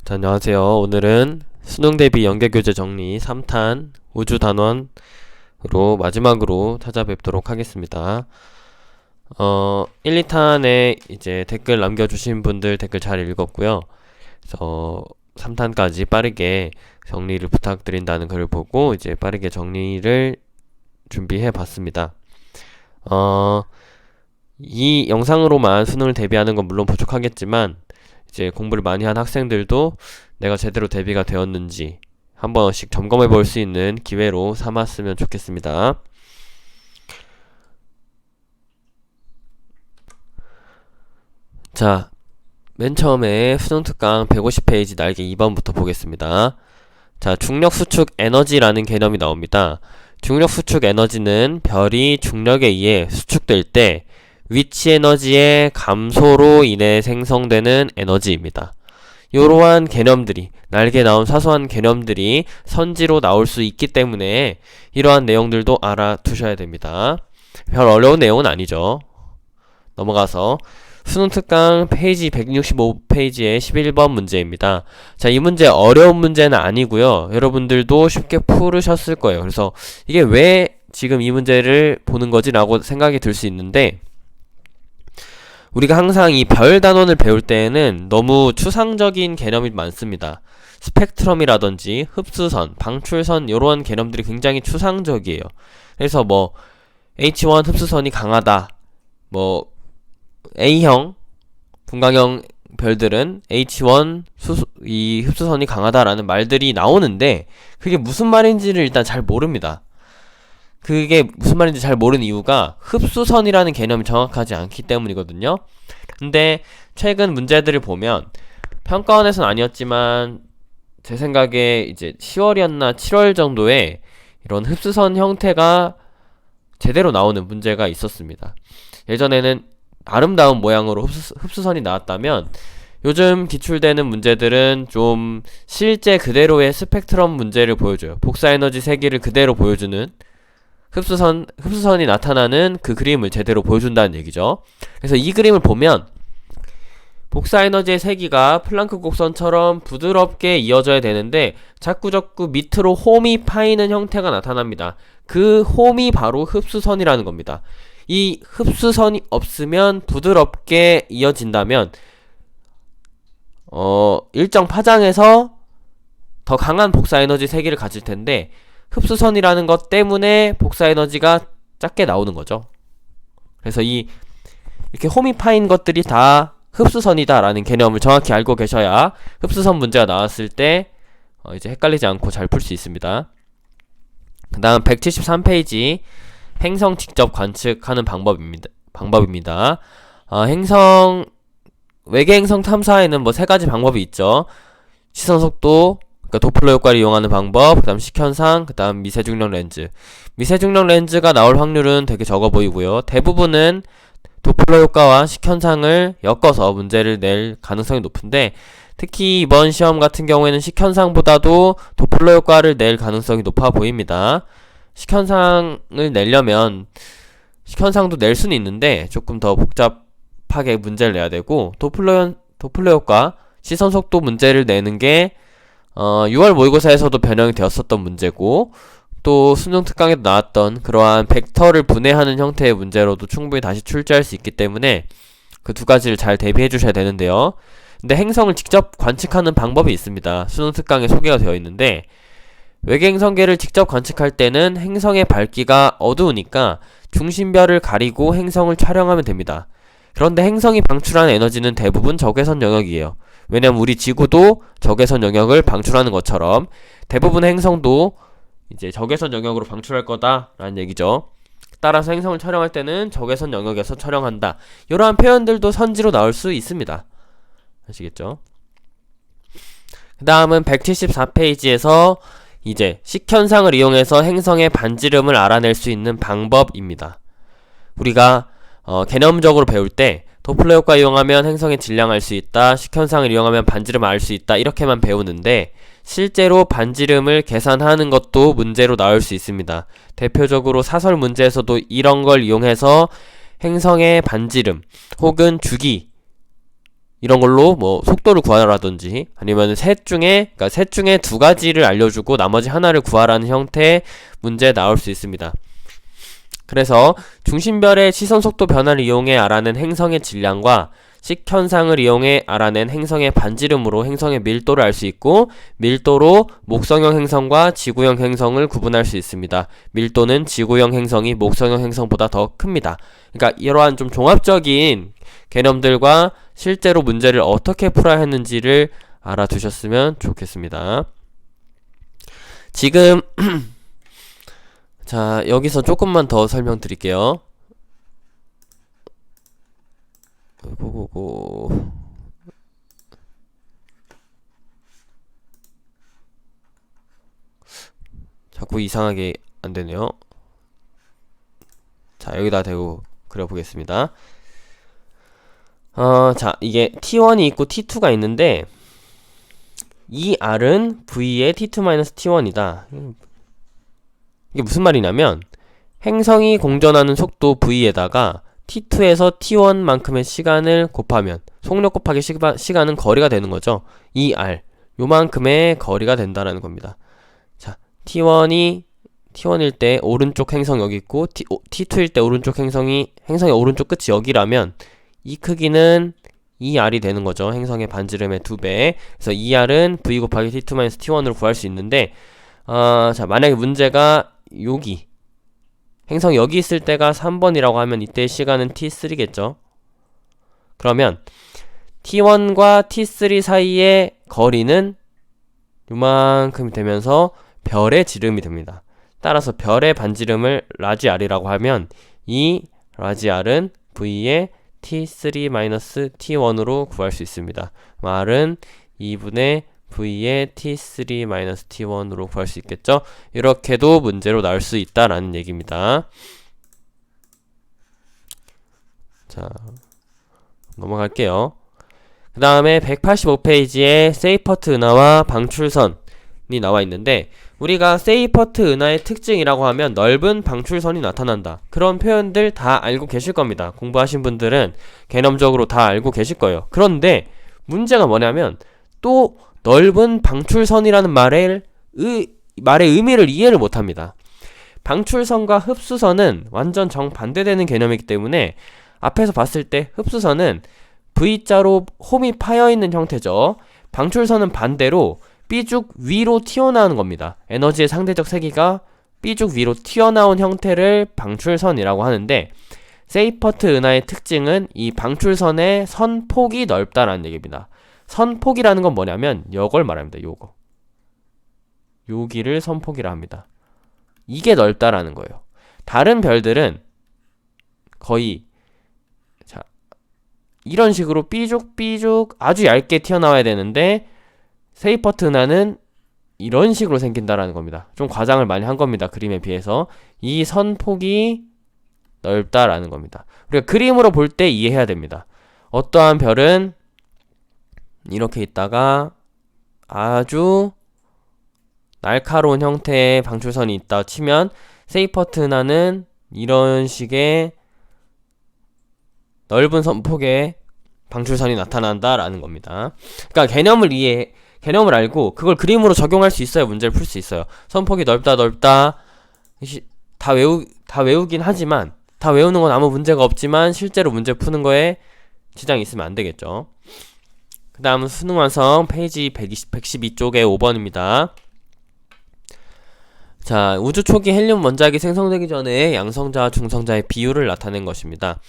자, 안녕하세요. 오늘은 수능 대비 연계교재 정리 3탄 우주단원으로 마지막으로 찾아뵙도록 하겠습니다. 1, 2탄에 이제 댓글 남겨주신 분들 댓글 잘 읽었고요. 그래서 3탄까지 빠르게 정리를 부탁드린다는 글을 보고 이제 빠르게 정리를 준비해 봤습니다. 이 영상으로만 수능을 대비하는 건 물론 부족하겠지만 이제 공부를 많이 한 학생들도 내가 제대로 대비가 되었는지 한 번씩 점검해 볼 수 있는 기회로 삼았으면 좋겠습니다. 자, 맨 처음에 수능 특강 150페이지 날개 2번부터 보겠습니다. 자, 중력 수축 에너지라는 개념이 나옵니다. 중력 수축 에너지는 별이 중력에 의해 수축될 때 위치 에너지의 감소로 인해 생성되는 에너지입니다. 이러한 개념들이, 날개에 나온 사소한 개념들이 선지로 나올 수 있기 때문에 이러한 내용들도 알아두셔야 됩니다. 별 어려운 내용은 아니죠. 넘어가서 수능 특강 페이지 165페이지의 11번 문제입니다. 자, 이 문제 어려운 문제는 아니고요. 여러분들도 쉽게 풀으셨을 거예요. 그래서 이게 왜 지금 이 문제를 보는 거지? 라고 생각이 들 수 있는데, 우리가 항상 이 별 단원을 배울 때에는 너무 추상적인 개념이 많습니다. 스펙트럼이라든지 흡수선, 방출선 이런 개념들이 굉장히 추상적이에요. 그래서 뭐 H1 흡수선이 강하다, 뭐 A형, 분광형 별들은 H1 이 흡수선이 강하다라는 말들이 나오는데 그게 무슨 말인지를 일단 잘 모릅니다. 그게 무슨 말인지 잘 모르는 이유가 흡수선이라는 개념이 정확하지 않기 때문이거든요. 근데 최근 문제들을 보면 평가원에서는 아니었지만 제 생각에 이제 10월이었나 7월 정도에 이런 흡수선 형태가 제대로 나오는 문제가 있었습니다. 예전에는 아름다운 모양으로 흡수선이 나왔다면 요즘 기출되는 문제들은 좀 실제 그대로의 스펙트럼 문제를 보여줘요. 복사에너지 세기를 그대로 보여주는 흡수선이 나타나는 그 그림을 제대로 보여준다는 얘기죠. 그래서 이 그림을 보면 복사에너지의 세기가 플랑크 곡선처럼 부드럽게 이어져야 되는데 자꾸 밑으로 홈이 파이는 형태가 나타납니다. 그 홈이 바로 흡수선이라는 겁니다. 이 흡수선이 없으면 부드럽게 이어진다면 일정 파장에서 더 강한 복사에너지 세기를 가질 텐데 흡수선이라는 것 때문에 복사에너지가 작게 나오는 거죠. 그래서 이렇게 홈이 파인 것들이 다 흡수선이다 라는 개념을 정확히 알고 계셔야 흡수선 문제가 나왔을 때 이제 헷갈리지 않고 잘 풀 수 있습니다. 그 다음 173페이지 행성 직접 관측하는 방법입니다. 외계 행성 탐사에는 뭐 3가지 방법이 있죠. 시선 속도, 그러니까 도플러 효과를 이용하는 방법, 그 다음 식현상, 그 다음 미세중력 렌즈. 미세중력 렌즈가 나올 확률은 되게 적어 보이고요. 대부분은 도플러 효과와 식현상을 엮어서 문제를 낼 가능성이 높은데 특히 이번 시험 같은 경우에는 식현상보다도 도플러 효과를 낼 가능성이 높아 보입니다. 식현상을 내려면 식현상도 낼 수는 있는데 조금 더 복잡하게 문제를 내야 되고 도플러 효과, 시선 속도 문제를 내는 게 6월 모의고사에서도 변형이 되었었던 문제고 또 수능 특강에도 나왔던 그러한 벡터를 분해하는 형태의 문제로도 충분히 다시 출제할 수 있기 때문에 그 두 가지를 잘 대비해 주셔야 되는데요. 근데 행성을 직접 관측하는 방법이 있습니다. 수능 특강에 소개가 되어 있는데 외계 행성계를 직접 관측할 때는 행성의 밝기가 어두우니까 중심별을 가리고 행성을 촬영하면 됩니다. 그런데 행성이 방출하는 에너지는 대부분 적외선 영역이에요. 왜냐면 우리 지구도 적외선 영역을 방출하는 것처럼 대부분의 행성도 이제 적외선 영역으로 방출할 거다라는 얘기죠. 따라서 행성을 촬영할 때는 적외선 영역에서 촬영한다. 이러한 표현들도 선지로 나올 수 있습니다. 아시겠죠? 그 다음은 174페이지에서 이제 식현상을 이용해서 행성의 반지름을 알아낼 수 있는 방법입니다. 우리가 개념적으로 배울 때 도플러 효과 이용하면 행성의 질량 알 수 있다, 식현상을 이용하면 반지름 알 수 있다 이렇게만 배우는데 실제로 반지름을 계산하는 것도 문제로 나올 수 있습니다. 대표적으로 사설 문제에서도 이런 걸 이용해서 행성의 반지름 혹은 주기 이런 걸로 뭐 속도를 구하라든지 아니면 셋 중에 두 가지를 알려주고 나머지 하나를 구하라는 형태의 문제 나올 수 있습니다. 그래서 중심별의 시선 속도 변화를 이용해 알아낸 행성의 질량과 식현상을 이용해 알아낸 행성의 반지름으로 행성의 밀도를 알 수 있고, 밀도로 목성형 행성과 지구형 행성을 구분할 수 있습니다. 밀도는 지구형 행성이 목성형 행성보다 더 큽니다. 그러니까 이러한 좀 종합적인 개념들과 실제로 문제를 어떻게 풀어야 했는지를 알아두셨으면 좋겠습니다. 지금 자, 여기서 조금만 더 설명드릴게요. 고고고. 자꾸 이상하게 안 되네요. 자, 여기다 대고 그려보겠습니다. 자, 이게 T1이 있고 T2가 있는데, 이 R은 V의 T2-T1이다. 이게 무슨 말이냐면, 행성이 공전하는 속도 V에다가 T2에서 T1만큼의 시간을 곱하면, 속력 곱하기 시간은 거리가 되는 거죠. 이 R, 요만큼의 거리가 된다라는 겁니다. 자, T1일 때 오른쪽 행성 여기 있고, T2일 때 오른쪽 행성의 오른쪽 끝이 여기라면, 이 크기는 2R이 되는 거죠. 행성의 반지름의 2배. 그래서 2R은 V 곱하기 T2-T1으로 구할 수 있는데, 자, 만약에 문제가 여기, 행성 여기 있을 때가 3번이라고 하면 이때의 시간은 T3겠죠. 그러면 T1과 T3 사이의 거리는 요만큼 되면서 별의 지름이 됩니다. 따라서 별의 반지름을 라지 R이라고 하면 이 라지 R은 V의 T3-T1으로 구할 수 있습니다. R은 2분의 V의 T3-T1으로 구할 수 있겠죠? 이렇게도 문제로 나올 수 있다라는 얘기입니다. 자, 넘어갈게요. 그 다음에 185페이지에 세이퍼트 은하와 방출선이 나와 있는데, 우리가 세이퍼트 은하의 특징이라고 하면 넓은 방출선이 나타난다. 그런 표현들 다 알고 계실 겁니다. 공부하신 분들은 개념적으로 다 알고 계실 거예요. 그런데 문제가 뭐냐면 또 넓은 방출선이라는 말의 의미를 이해를 못합니다. 방출선과 흡수선은 완전 정반대되는 개념이기 때문에 앞에서 봤을 때 흡수선은 V자로 홈이 파여있는 형태죠. 방출선은 반대로 B축 위로 튀어나오는 겁니다. 에너지의 상대적 세기가 B축 위로 튀어나온 형태를 방출선이라고 하는데, 세이퍼트 은하의 특징은 이 방출선의 선폭이 넓다라는 얘기입니다. 선폭이라는 건 뭐냐면 이걸 말합니다. 요거. 여기를 선폭이라 합니다. 이게 넓다라는 거예요. 다른 별들은 거의 자, 이런 식으로 삐죽 아주 얇게 튀어나와야 되는데, 세이퍼트 은하는 이런 식으로 생긴다라는 겁니다. 좀 과장을 많이 한 겁니다. 그림에 비해서. 이 선폭이 넓다라는 겁니다. 우리가 그림으로 볼 때 이해해야 됩니다. 어떠한 별은 이렇게 있다가 아주 날카로운 형태의 방출선이 있다 치면, 세이퍼트 은하는 이런 식의 넓은 선폭의 방출선이 나타난다라는 겁니다. 그러니까 개념을 알고 그걸 그림으로 적용할 수 있어야 문제를 풀 수 있어요. 선폭이 넓다 다 외우긴 하지만, 다 외우는 건 아무 문제가 없지만 실제로 문제 푸는 거에 지장이 있으면 안 되겠죠. 그 다음은 수능 완성 페이지 112쪽에 5번입니다. 자, 우주 초기 헬륨 원자핵이 생성되기 전에 양성자와 중성자의 비율을 나타낸 것입니다.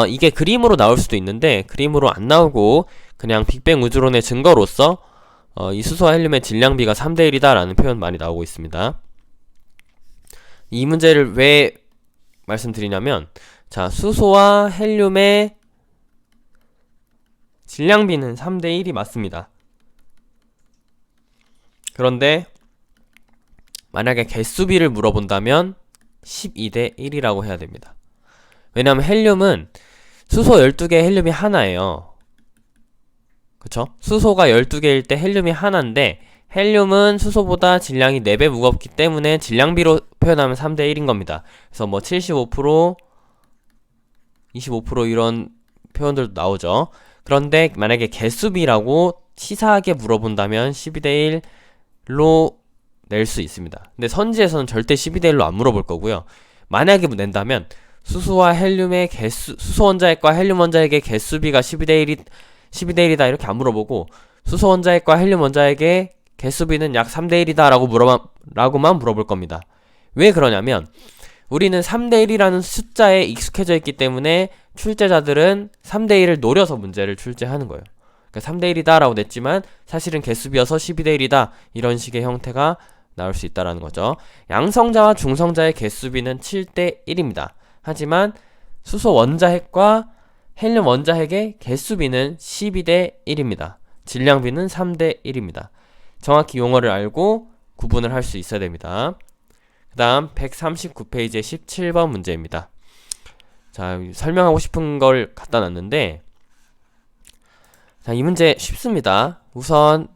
이게 그림으로 나올 수도 있는데 그림으로 안 나오고 그냥 빅뱅 우주론의 증거로서 이 수소와 헬륨의 질량비가 3대1이다 라는 표현 많이 나오고 있습니다. 이 문제를 왜 말씀드리냐면, 자, 수소와 헬륨의 질량비는 3대1이 맞습니다. 그런데 만약에 개수비를 물어본다면 12대1이라고 해야 됩니다. 왜냐하면 헬륨은 수소 12개, 헬륨이 하나예요. 그쵸? 수소가 12개일 때 헬륨이 하나인데, 헬륨은 수소보다 질량이 4배 무겁기 때문에 질량비로 표현하면 3대1인 겁니다. 그래서 뭐 75%, 25% 이런 표현들도 나오죠. 그런데 만약에 개수비라고 치사하게 물어본다면 12대 1로 낼 수 있습니다. 근데 선지에서는 절대 12대 1로 안 물어볼 거고요. 만약에 낸다면 수소와 헬륨의 수소 원자핵과 헬륨 원자핵의 개수비가 12대 1이다 이렇게 안 물어보고 수소 원자핵과 헬륨 원자핵의 개수비는 약 3대 1이다 라고만 물어볼 겁니다. 왜 그러냐면 우리는 3대 1이라는 숫자에 익숙해져 있기 때문에 출제자들은 3대 1을 노려서 문제를 출제하는 거예요. 그러니까 3대 1이다 라고 냈지만 사실은 개수비여서 12대 1이다 이런 식의 형태가 나올 수 있다라는 거죠. 양성자와 중성자의 개수비는 7대 1입니다. 하지만 수소 원자핵과 헬륨 원자핵의 개수비는 12대 1입니다. 질량비는 3대 1입니다. 정확히 용어를 알고 구분을 할 수 있어야 됩니다. 그 다음 139페이지의 17번 문제입니다. 자, 설명하고 싶은 걸 갖다 놨는데 자, 이 문제 쉽습니다. 우선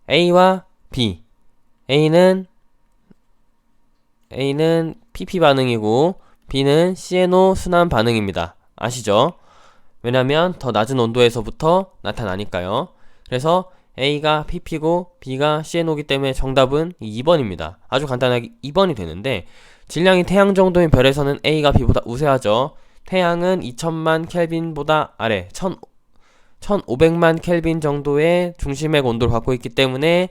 A와 B A는 PP 반응이고 B는 CNO 순환 반응입니다. 아시죠? 왜냐면 더 낮은 온도에서부터 나타나니까요. 그래서 A가 PP고 B가 CNO이기 때문에 정답은 2번입니다. 아주 간단하게 2번이 되는데 질량이 태양 정도인 별에서는 A가 B보다 우세하죠. 태양은 2000만 켈빈보다 아래 1500만 켈빈 정도의 중심핵 온도를 갖고 있기 때문에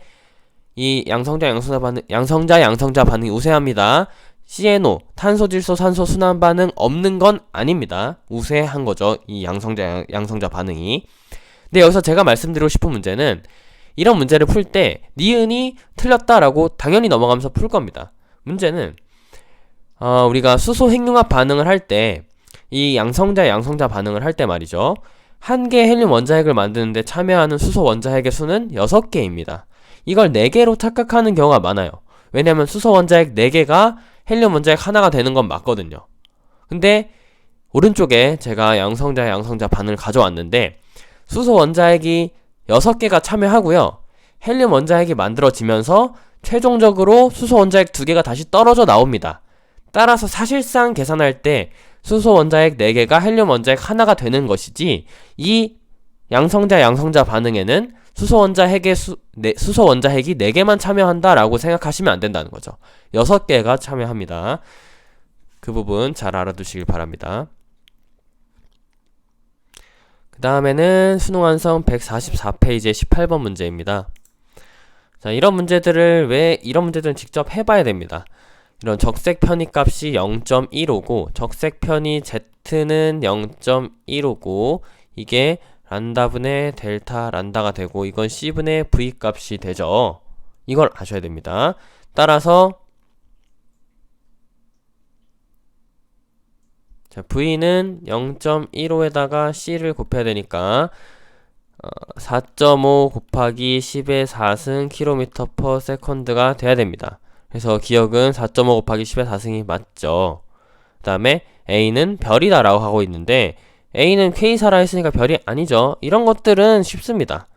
이 양성자 반응이 우세합니다. CNO, 탄소, 질소, 산소 순환 반응 없는 건 아닙니다. 우세한 거죠. 이 양성자 반응이. 근데 여기서 제가 말씀드리고 싶은 문제는 이런 문제를 풀 때 니은이 틀렸다라고 당연히 넘어가면서 풀 겁니다. 문제는 우리가 수소 핵융합 반응을 할 때 이 양성자 반응을 할 때 말이죠. 한 개의 헬륨 원자핵을 만드는데 참여하는 수소 원자핵의 수는 6개입니다. 이걸 4개로 착각하는 경우가 많아요. 왜냐면 수소 원자핵 4개가 헬륨 원자핵 하나가 되는 건 맞거든요. 근데 오른쪽에 제가 양성자 반응을 가져왔는데 수소 원자핵이 6개가 참여하고요. 헬륨 원자핵이 만들어지면서 최종적으로 수소 원자핵 2개가 다시 떨어져 나옵니다. 따라서 사실상 계산할 때 수소 원자핵 4개가 헬륨 원자핵 하나가 되는 것이지 이 양성자 반응에는 수소 원자핵이 4개만 참여한다라고 생각하시면 안 된다는 거죠. 6개가 참여합니다. 그 부분 잘 알아두시길 바랍니다. 그 다음에는 수능 완성 144페이지의 18번 문제입니다. 자, 이런 문제들은 직접 해봐야 됩니다. 이런 적색 편의 값이 0.15고 적색 편의 Z는 0.15고 이게 란다분의 델타 란다가 되고 이건 C분의 V 값이 되죠. 이걸 아셔야 됩니다. 따라서 자, V는 0.15에다가 C를 곱해야 되니까 4.5 곱하기 10의 4승 km/s가 돼야 됩니다. 그래서 기억은 4.5 곱하기 10의 4승이 맞죠. 그 다음에 A는 별이다 라고 하고 있는데 A는 K사라 했으니까 별이 아니죠. 이런 것들은 쉽습니다.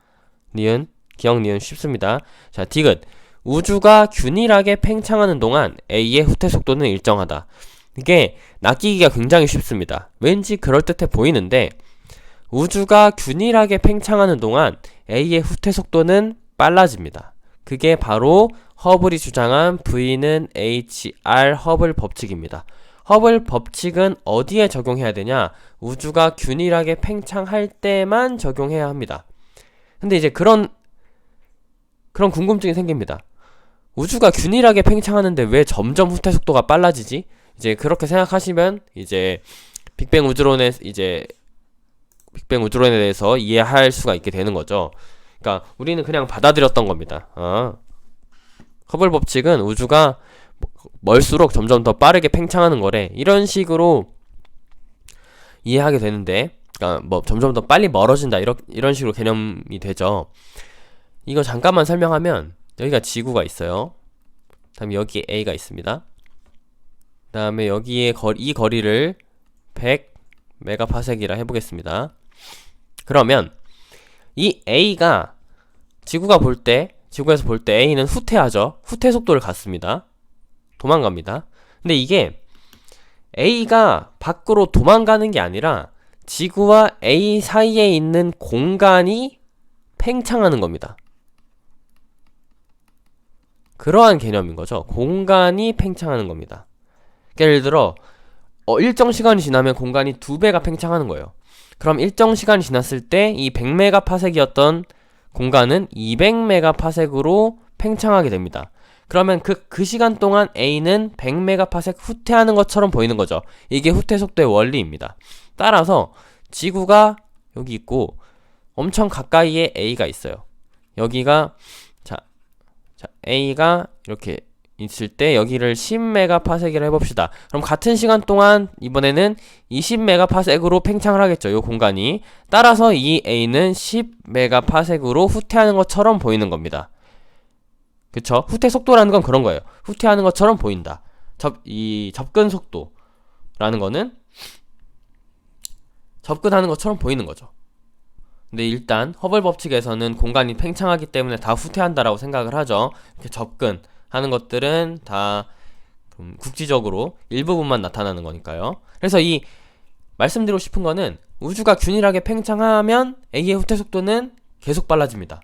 기억 니은 쉽습니다. 자, 디귿. 우주가 균일하게 팽창하는 동안 A의 후퇴 속도는 일정하다. 이게 낚이기가 굉장히 쉽습니다. 왠지 그럴듯해 보이는데 우주가 균일하게 팽창하는 동안 A의 후퇴 속도는 빨라집니다. 그게 바로 허블이 주장한 V는 HR 허블 법칙입니다. 허블 법칙은 어디에 적용해야 되냐? 우주가 균일하게 팽창할 때만 적용해야 합니다. 근데 이제 그런 궁금증이 생깁니다. 우주가 균일하게 팽창하는데 왜 점점 후퇴 속도가 빨라지지? 이제 그렇게 생각하시면 이제 빅뱅 우주론에 대해서 이해할 수가 있게 되는 거죠. 그러니까 우리는 그냥 받아들였던 겁니다. 허블 법칙은 우주가 멀수록 점점 더 빠르게 팽창하는 거래. 이런 식으로 이해하게 되는데, 그러니까 뭐 점점 더 빨리 멀어진다 이런 식으로 개념이 되죠. 이거 잠깐만 설명하면 여기가 지구가 있어요. 다음에 여기 A가 있습니다. 다음에 여기에 이 거리를 100 메가파섹이라 해보겠습니다. 그러면 이 A가 지구에서 볼 때 A는 후퇴하죠. 후퇴 속도를 갖습니다. 도망갑니다. 근데 이게 A가 밖으로 도망가는 게 아니라 지구와 A 사이에 있는 공간이 팽창하는 겁니다. 그러한 개념인 거죠. 공간이 팽창하는 겁니다. 예를 들어 일정 시간이 지나면 공간이 2배가 팽창하는 거예요. 그럼 일정 시간이 지났을 때 이 100메가파섹이었던 공간은 200메가파섹으로 팽창하게 됩니다. 그러면 그 시간 동안 A는 100메가파섹 후퇴하는 것처럼 보이는 거죠. 이게 후퇴 속도의 원리입니다. 따라서 지구가 여기 있고 엄청 가까이에 A가 있어요. 여기가 자 A가 이렇게 있을 때 여기를 10메가파섹이라 해봅시다. 그럼 같은 시간 동안 이번에는 20메가파섹으로 팽창을 하겠죠. 이 공간이. 따라서 이 A는 10메가파섹으로 후퇴하는 것처럼 보이는 겁니다. 그쵸? 후퇴 속도라는 건 그런 거예요. 후퇴하는 것처럼 보인다. 이 접근 속도라는 거는 접근하는 것처럼 보이는 거죠. 근데 일단 허블 법칙에서는 공간이 팽창하기 때문에 다 후퇴한다라고 생각을 하죠. 이렇게 접근하는 것들은 다 국지적으로 일부분만 나타나는 거니까요. 그래서 이 말씀드리고 싶은 거는 우주가 균일하게 팽창하면 A의 후퇴 속도는 계속 빨라집니다.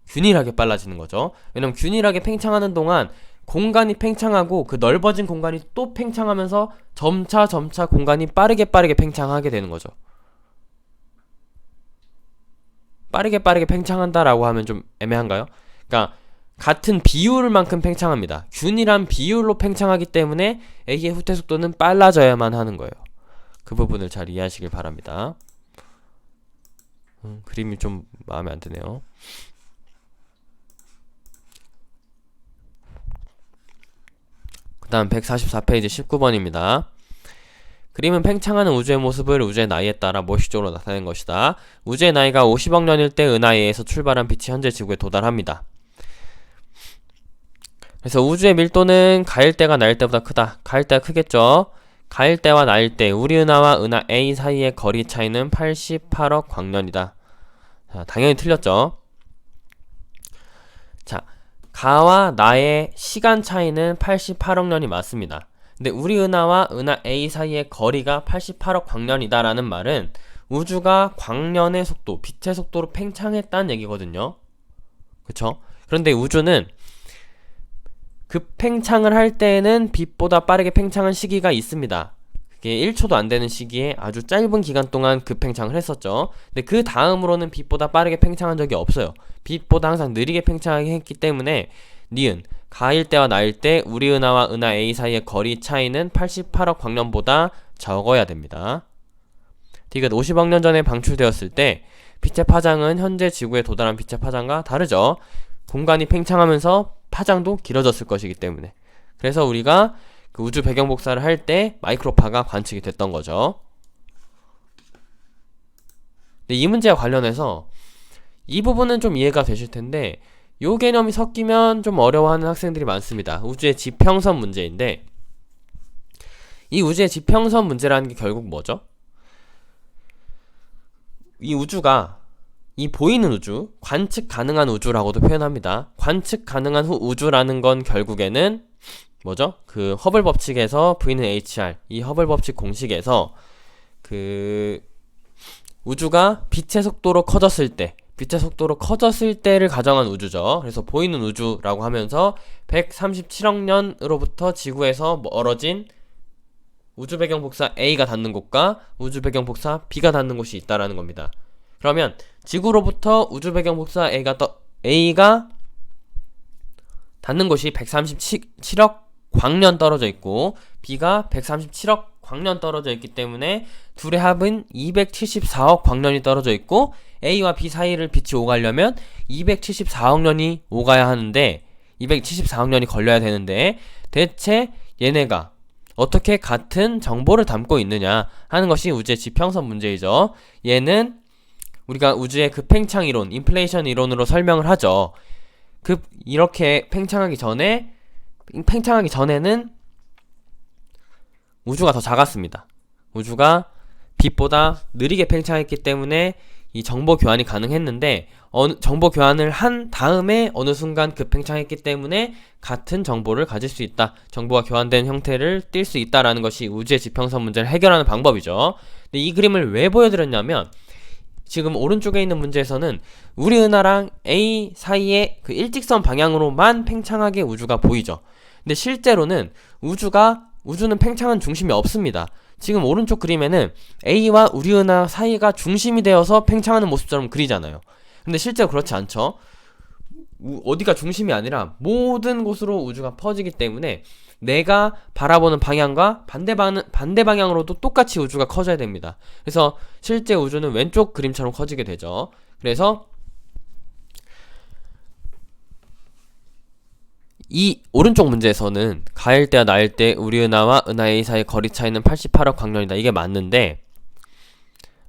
균일하게 빨라지는 거죠. 왜냐면 균일하게 팽창하는 동안 공간이 팽창하고 그 넓어진 공간이 또 팽창하면서 점차 공간이 빠르게 팽창하게 되는 거죠. 빠르게 팽창한다라고 하면 좀 애매한가요? 그러니까 같은 비율만큼 팽창합니다. 균일한 비율로 팽창하기 때문에 A의 후퇴 속도는 빨라져야만 하는 거예요. 그 부분을 잘 이해하시길 바랍니다. 그림이 좀 마음에 안 드네요. 그 다음 144페이지 19번입니다. 그림은 팽창하는 우주의 모습을 우주의 나이에 따라 무의식적으로 나타낸 것이다. 우주의 나이가 50억 년일 때 은하계에서 출발한 빛이 현재 지구에 도달합니다. 그래서 우주의 밀도는 가일 때가 나일 때보다 크다. 가일 때가 크겠죠. 가일 때와 나일 때 우리 은하와 은하 A 사이의 거리 차이는 88억 광년이다. 자, 당연히 틀렸죠. 자, 가와 나의 시간 차이는 88억 년이 맞습니다. 근데 우리 은하와 은하 A 사이의 거리가 88억 광년이다 라는 말은 우주가 광년의 속도, 빛의 속도로 팽창했다는 얘기거든요. 그쵸? 그런데 우주는 급팽창을 할 때에는 빛보다 빠르게 팽창한 시기가 있습니다. 그게 1초도 안 되는 시기에 아주 짧은 기간 동안 급팽창을 했었죠. 근데 그 다음으로는 빛보다 빠르게 팽창한 적이 없어요. 빛보다 항상 느리게 팽창하게 했기 때문에 니은 가일 때와 나일 때 우리 은하와 은하 A 사이의 거리 차이는 88억 광년보다 적어야 됩니다. 디귿 50억 년 전에 방출되었을 때 빛의 파장은 현재 지구에 도달한 빛의 파장과 다르죠. 공간이 팽창하면서 파장도 길어졌을 것이기 때문에. 그래서 우리가 그 우주 배경 복사를 할 때 마이크로파가 관측이 됐던 거죠. 근데 이 문제와 관련해서 이 부분은 좀 이해가 되실 텐데 요 개념이 섞이면 좀 어려워하는 학생들이 많습니다. 우주의 지평선 문제인데 이 우주의 지평선 문제라는 게 결국 뭐죠? 이 우주가 이 보이는 우주, 관측 가능한 우주라고도 표현합니다. 관측 가능한 우주라는 건 결국에는 뭐죠? 그 허블 법칙에서 V는 HR, 이 허블 법칙 공식에서 그 우주가 빛의 속도로 커졌을 때를 가정한 우주죠. 그래서 보이는 우주라고 하면서 137억 년으로부터 지구에서 멀어진 우주 배경 복사 A가 닿는 곳과 우주 배경 복사 B가 닿는 곳이 있다라는 겁니다. 그러면 지구로부터 우주 배경 복사 A가 닿는 곳이 137억 광년 떨어져 있고 B가 137억 광년 떨어져 있기 때문에 둘의 합은 274억 광년이 떨어져 있고 A와 B 사이를 빛이 오가려면 274억 년이 오가야 하는데 274억 년이 걸려야 되는데 대체 얘네가 어떻게 같은 정보를 담고 있느냐 하는 것이 우주의 지평선 문제이죠. 얘는 우리가 우주의 팽창 이론, 인플레이션 이론으로 설명을 하죠. 이렇게 팽창하기 전에는 우주가 더 작았습니다. 우주가 빛보다 느리게 팽창했기 때문에 이 정보 교환이 가능했는데 정보 교환을 한 다음에 어느 순간 급팽창했기 때문에 같은 정보를 가질 수 있다. 정보가 교환된 형태를 띌 수 있다라는 것이 우주의 지평선 문제를 해결하는 방법이죠. 근데 이 그림을 왜 보여드렸냐면 지금 오른쪽에 있는 문제에서는 우리 은하랑 A 사이의 그 일직선 방향으로만 팽창하게 우주가 보이죠. 근데 실제로는 우주는 팽창한 중심이 없습니다. 지금 오른쪽 그림에는 A와 우리 은하 사이가 중심이 되어서 팽창하는 모습처럼 그리잖아요. 근데 실제로 그렇지 않죠. 어디가 중심이 아니라 모든 곳으로 우주가 퍼지기 때문에 내가 바라보는 방향과 반대 방향으로도 똑같이 우주가 커져야 됩니다. 그래서 실제 우주는 왼쪽 그림처럼 커지게 되죠. 그래서 이 오른쪽 문제에서는 가일 때와 나일 때 우리 은하와 은하 A 사이 거리 차이는 88억 광년이다. 이게 맞는데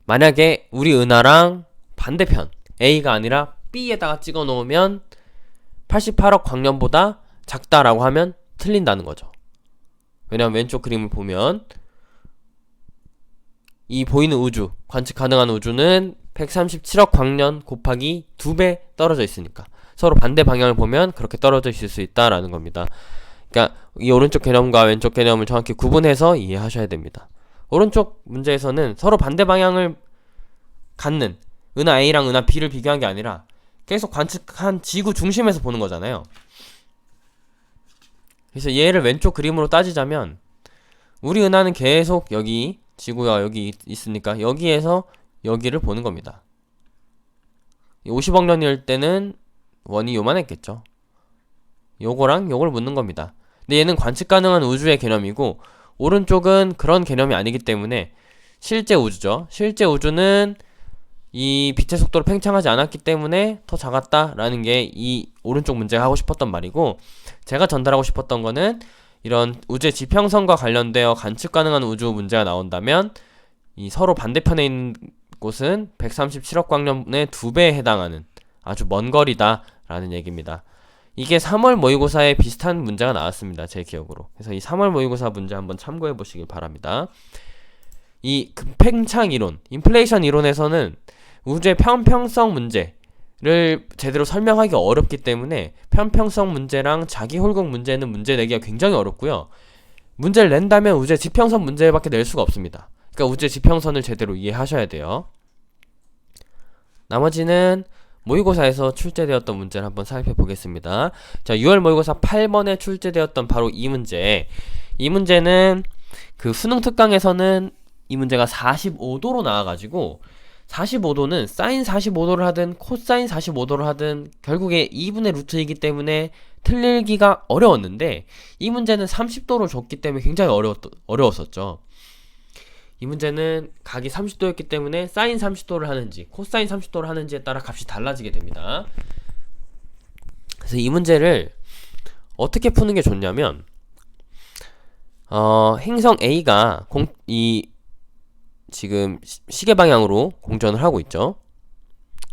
만약에 우리 은하랑 반대편 A가 아니라 B에다가 찍어 놓으면 88억 광년보다 작다라고 하면 틀린다는 거죠. 왜냐면 왼쪽 그림을 보면 이 보이는 우주, 관측 가능한 우주는 137억 광년 곱하기 2배 떨어져 있으니까 서로 반대 방향을 보면 그렇게 떨어져 있을 수 있다라는 겁니다. 그러니까 이 오른쪽 개념과 왼쪽 개념을 정확히 구분해서 이해하셔야 됩니다. 오른쪽 문제에서는 서로 반대 방향을 갖는 은하 A랑 은하 B를 비교한 게 아니라 계속 관측한 지구 중심에서 보는 거잖아요. 그래서 얘를 왼쪽 그림으로 따지자면 우리 은하는 계속 여기 지구가 여기 있으니까 여기에서 여기를 보는 겁니다. 50억 년일 때는 원이 요만했겠죠. 요거랑 요걸 묻는 겁니다. 근데 얘는 관측 가능한 우주의 개념이고 오른쪽은 그런 개념이 아니기 때문에 실제 우주죠. 실제 우주는 이 빛의 속도로 팽창하지 않았기 때문에 더 작았다라는 게 이 오른쪽 문제가 하고 싶었던 말이고, 제가 전달하고 싶었던 거는 이런 우주의 지평선과 관련되어 관측 가능한 우주 문제가 나온다면 이 서로 반대편에 있는 곳은 137억 광년의 2배에 해당하는 아주 먼 거리다 라는 얘기입니다. 이게 3월 모의고사에 비슷한 문제가 나왔습니다. 제 기억으로. 그래서 이 3월 모의고사 문제 한번 참고해 보시길 바랍니다. 이 급팽창 이론, 인플레이션 이론에서는 우주의 편평성 문제를 제대로 설명하기 어렵기 때문에 편평성 문제랑 자기 홀곡 문제는 문제 내기가 굉장히 어렵고요. 문제를 낸다면 우주의 지평선 문제밖에 낼 수가 없습니다. 그러니까 우주의 지평선을 제대로 이해하셔야 돼요. 나머지는 모의고사에서 출제되었던 문제를 한번 살펴보겠습니다. 자, 6월 모의고사 8번에 출제되었던 바로 이 문제. 이 문제는 그 수능 특강에서는 이 문제가 45도로 나와가지고 45도는 사인 45도를 하든 코사인 45도를 하든 결국에 2분의 루트이기 때문에 틀리기가 어려웠는데 이 문제는 30도로 줬기 때문에 굉장히 어려웠었죠. 이 문제는 각이 30도였기 때문에 사인 30도를 하는지 코사인 30도를 하는지에 따라 값이 달라지게 됩니다. 그래서 이 문제를 어떻게 푸는 게 좋냐면 행성 A가 지금 시계 방향으로 공전을 하고 있죠.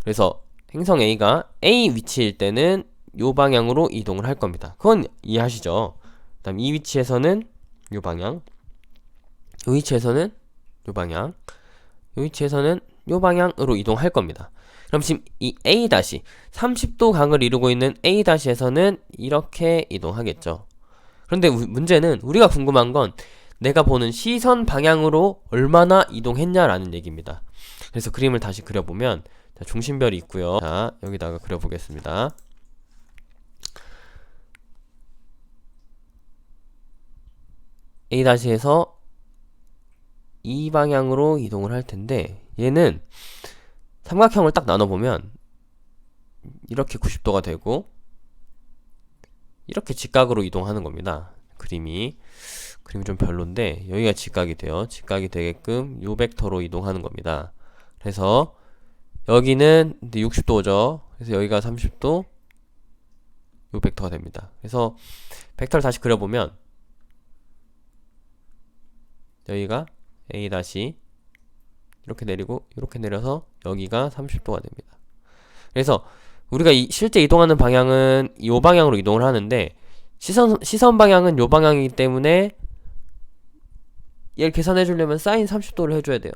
그래서 행성 A가 A 위치일 때는 요 방향으로 이동을 할 겁니다. 그건 이해하시죠? 그 다음 이 위치에서는 요 방향, 요 위치에서는 요 방향, 요 위치에서는 요 방향으로 이동할 겁니다. 그럼 지금 이 A' 30도 각을 이루고 있는 A'에서는 이렇게 이동하겠죠. 그런데 문제는 우리가 궁금한 건 내가 보는 시선 방향으로 얼마나 이동했냐라는 얘기입니다. 그래서 그림을 다시 그려보면 자, 중심별이 있고요. 자, 여기다가 그려보겠습니다. A'에서 이 방향으로 이동을 할 텐데 얘는 삼각형을 딱 나눠보면 이렇게 90도가 되고 이렇게 직각으로 이동하는 겁니다. 그림이 좀 별론데 여기가 직각이 돼요. 직각이 되게끔 요 벡터로 이동하는 겁니다. 그래서 여기는 60도죠. 그래서 여기가 30도 요 벡터가 됩니다. 그래서 벡터를 다시 그려보면 여기가 A' 이렇게 내리고 이렇게 내려서 여기가 30도가 됩니다. 그래서 우리가 실제 이동하는 방향은 이 방향으로 이동을 하는데 시선 방향은 요 방향이기 때문에 얘를 계산해 주려면 사인 30도를 해줘야 돼요.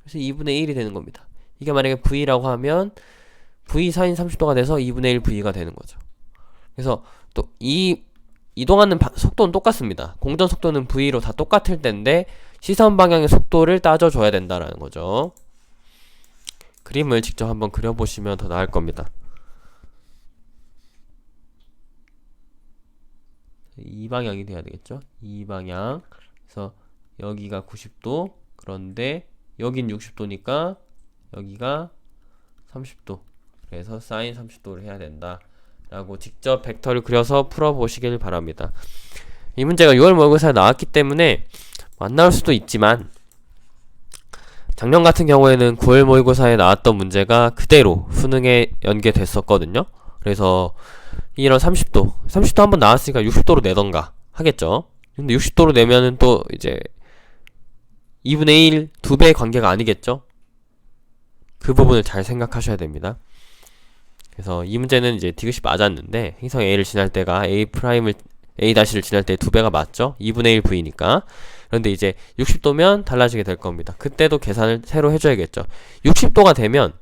그래서 2분의 1이 되는 겁니다. 이게 만약에 V라고 하면 V sin 30도가 돼서 2분의 1 V가 되는 거죠. 그래서 또 이동하는 속도는 똑같습니다. 공전 속도는 V로 다 똑같을 텐데 시선 방향의 속도를 따져줘야 된다라는 거죠. 그림을 직접 한번 그려보시면 더 나을 겁니다. 이 방향이 돼야 되겠죠? 이 방향. 그래서 여기가 90도. 그런데 여긴 60도니까 여기가 30도. 그래서 sin 30도를 해야 된다 라고 직접 벡터를 그려서 풀어보시길 바랍니다. 이 문제가 6월 모의고사에 나왔기 때문에 안 나올 수도 있지만 작년 같은 경우에는 9월 모의고사에 나왔던 문제가 그대로 수능에 연계됐었거든요. 그래서 이런 30도 한번 나왔으니까 60도로 내던가 하겠죠. 근데 60도로 내면은 또 이제 2분의 1, 2배의 관계가 아니겠죠. 그 부분을 잘 생각하셔야 됩니다. 그래서 이 문제는 이제 디귿이 맞았는데 행성 A를 지날 때가 A''를 지날 때 2배가 맞죠? 2분의 1 V니까. 그런데 이제 60도면 달라지게 될 겁니다. 그때도 계산을 새로 해줘야겠죠. 60도가 되면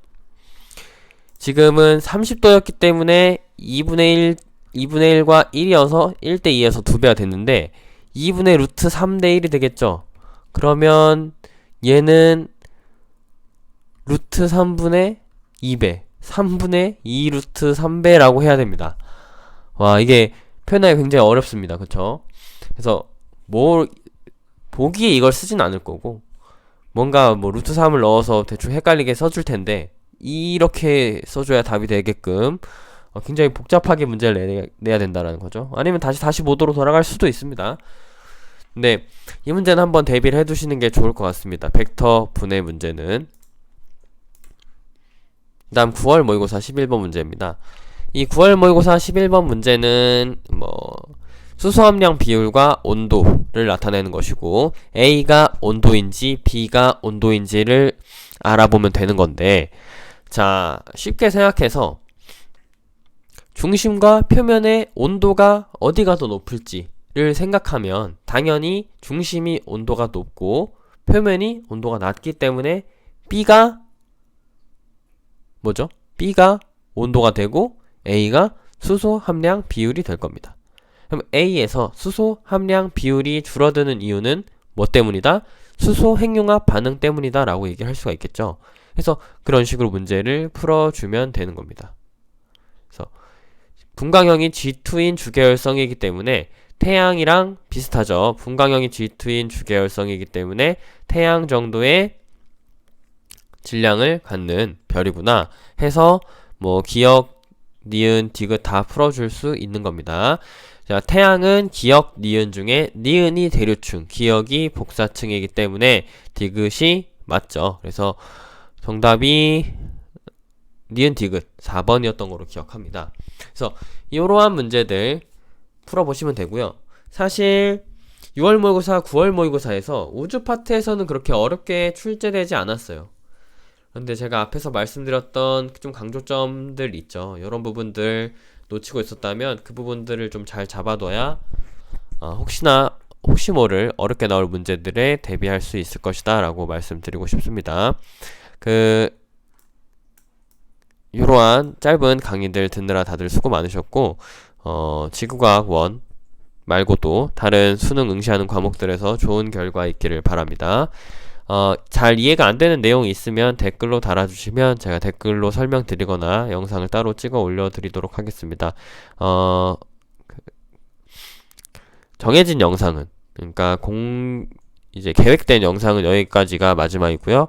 지금은 30도였기 때문에 2분의 1과 1이어서 1대 2에서 2배가 됐는데 2분의 루트 3대 1이 되겠죠. 그러면 얘는 루트 3분의 2배 3분의 2 루트 3배라고 해야 됩니다. 와, 이게 표현하기 굉장히 어렵습니다. 그쵸? 그래서 보기에 이걸 쓰진 않을 거고 뭔가 루트 3을 넣어서 대충 헷갈리게 써줄 텐데 이렇게 써줘야 답이 되게끔 굉장히 복잡하게 문제를 내야 된다는 거죠. 아니면 다시 모도로 돌아갈 수도 있습니다. 근데 이 문제는 한번 대비를 해두시는 게 좋을 것 같습니다. 벡터 분해 문제는. 그 다음 9월 모의고사 11번 문제입니다. 이 9월 모의고사 11번 문제는 수소함량 비율과 온도를 나타내는 것이고 A가 온도인지 B가 온도인지를 알아보면 되는 건데, 자, 쉽게 생각해서 중심과 표면의 온도가 어디가 더 높을지를 생각하면 당연히 중심이 온도가 높고 표면이 온도가 낮기 때문에 B가 뭐죠? B가 온도가 되고 A가 수소 함량 비율이 될 겁니다. 그럼 A에서 수소 함량 비율이 줄어드는 이유는 뭐 때문이다? 수소 핵융합 반응 때문이다 라고 얘기할 수가 있겠죠. 그래서 그런 식으로 문제를 풀어주면 되는 겁니다. 그래서 분광형이 G2인 주계열성이기 때문에 태양이랑 비슷하죠. 분광형이 G2인 주계열성이기 때문에 태양 정도의 질량을 갖는 별이구나 해서 기억, 니은, 디귿 다 풀어줄 수 있는 겁니다. 자, 태양은 기역, 니은 중에 니은이 대류층, 기역이 복사층이기 때문에 디귿이 맞죠. 그래서 정답이 니은 디귿 4번이었던 거로 기억합니다. 그래서 이러한 문제들 풀어보시면 되고요. 사실 6월 모의고사, 9월 모의고사에서 우주 파트에서는 그렇게 어렵게 출제되지 않았어요. 근데 제가 앞에서 말씀드렸던 좀 강조점들 있죠. 이런 부분들 놓치고 있었다면 그 부분들을 좀 잘 잡아둬야 혹시 모를 어렵게 나올 문제들에 대비할 수 있을 것이다 라고 말씀드리고 싶습니다. 이러한 짧은 강의들 듣느라 다들 수고 많으셨고 지구과학 1 말고도 다른 수능 응시하는 과목들에서 좋은 결과 있기를 바랍니다. 잘 이해가 안 되는 내용이 있으면 댓글로 달아주시면 제가 댓글로 설명드리거나 영상을 따로 찍어 올려드리도록 하겠습니다. 정해진 영상은, 그러니까 이제 계획된 영상은 여기까지가 마지막이고요.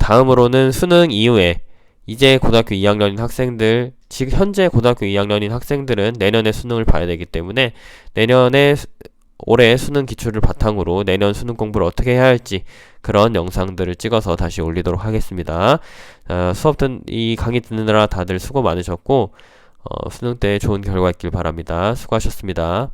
다음으로는 수능 이후에 이제 고등학교 2학년인 학생들, 지금 현재 고등학교 2학년인 학생들은 내년에 수능을 봐야 되기 때문에 올해 수능 기출을 바탕으로 내년 수능 공부를 어떻게 해야 할지 그런 영상들을 찍어서 다시 올리도록 하겠습니다. 이 강의 듣느라 다들 수고 많으셨고 수능 때 좋은 결과 있길 바랍니다. 수고하셨습니다.